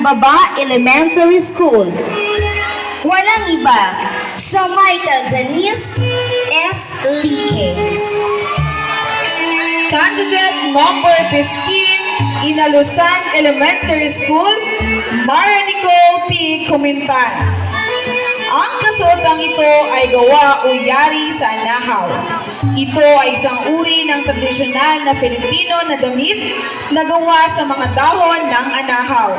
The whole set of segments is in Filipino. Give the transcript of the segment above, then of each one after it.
Baba Elementary School. Walang iba, siya Michael Denise S. Lique. Candidate number 15, Inalusan Elementary School, Mara Nicole P. Kumintan. Ang kasuotang ito ay gawa o yari sa anahaw. Ito ay isang uri ng tradisyonal na Filipino na damit na gawa sa mga dahon ng anahaw.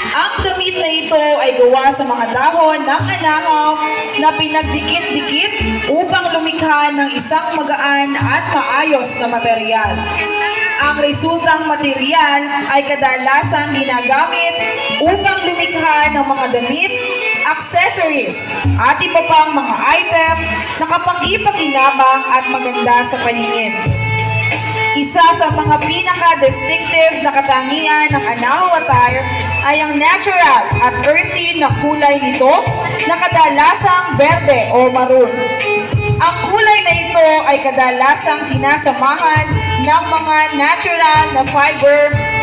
Ang damit na ito ay gawa sa mga dahon ng anahaw na pinagdikit-dikit upang lumikha ng isang magaan at maayos na materyal. Ang resultang material ay kadalasang ginagamit upang lumikha ng mga damit, accessories, at iba pang mga item na kapag-ipakinabang at maganda sa paningin. Isa sa mga pinaka-distinctive na katangian ng anahaw attire ay ang natural at earthy na kulay nito na kadalasang berde o maroon. Ang kulay na ito ay kadalasang sinasamahan ng mga natural na fiber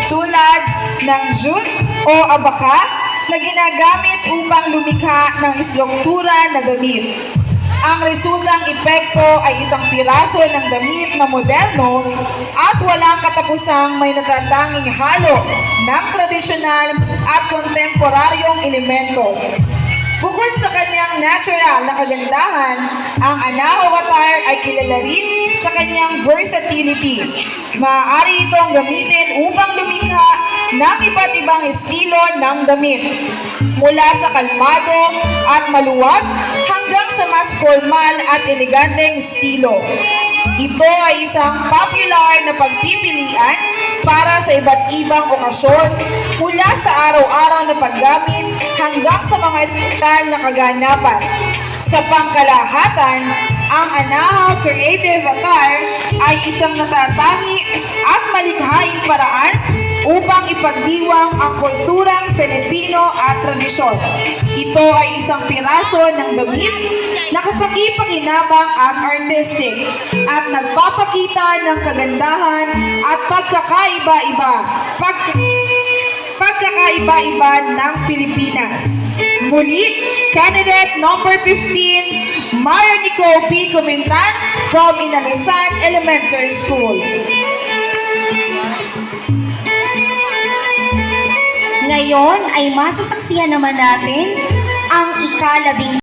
tulad ng jute o abaka na ginagamit upang lumikha ng istruktura na damit. Ang resultang epekto ay isang piraso ng damit na moderno at walang katapusang may natatanging halo ng tradisyonal at kontemporaryong elemento. Bukod sa kanyang natural na kagandahan, ang anahaw attire ay kilala rin sa kanyang versatility. Maaari itong gamitin upang lumikha ng iba't ibang estilo ng damit, mula sa kalmado at maluwag hanggang sa mas formal at eleganteng estilo. Ito ay isang popular na pagpipilian para sa iba't ibang okasyon, mula sa araw-araw na paggamit hanggang sa mga espesyal na kaganapan. Sa pangkalahatan, ang anahaw creative attire ay isang natatangi at malikhaing paraan upang ipagdiwang ang kulturang Filipino at tradisyon. Ito ay isang piraso ng damit na kapag-ipakinabang at artistic at nagpapakita ng kagandahan at pagkakaiba-iba ng Pilipinas. Muli, candidate number 15, Mara Nicole P. Kumintan from Inalusan Elementary School. Ngayon ay masasaksihan naman natin ang ikalabing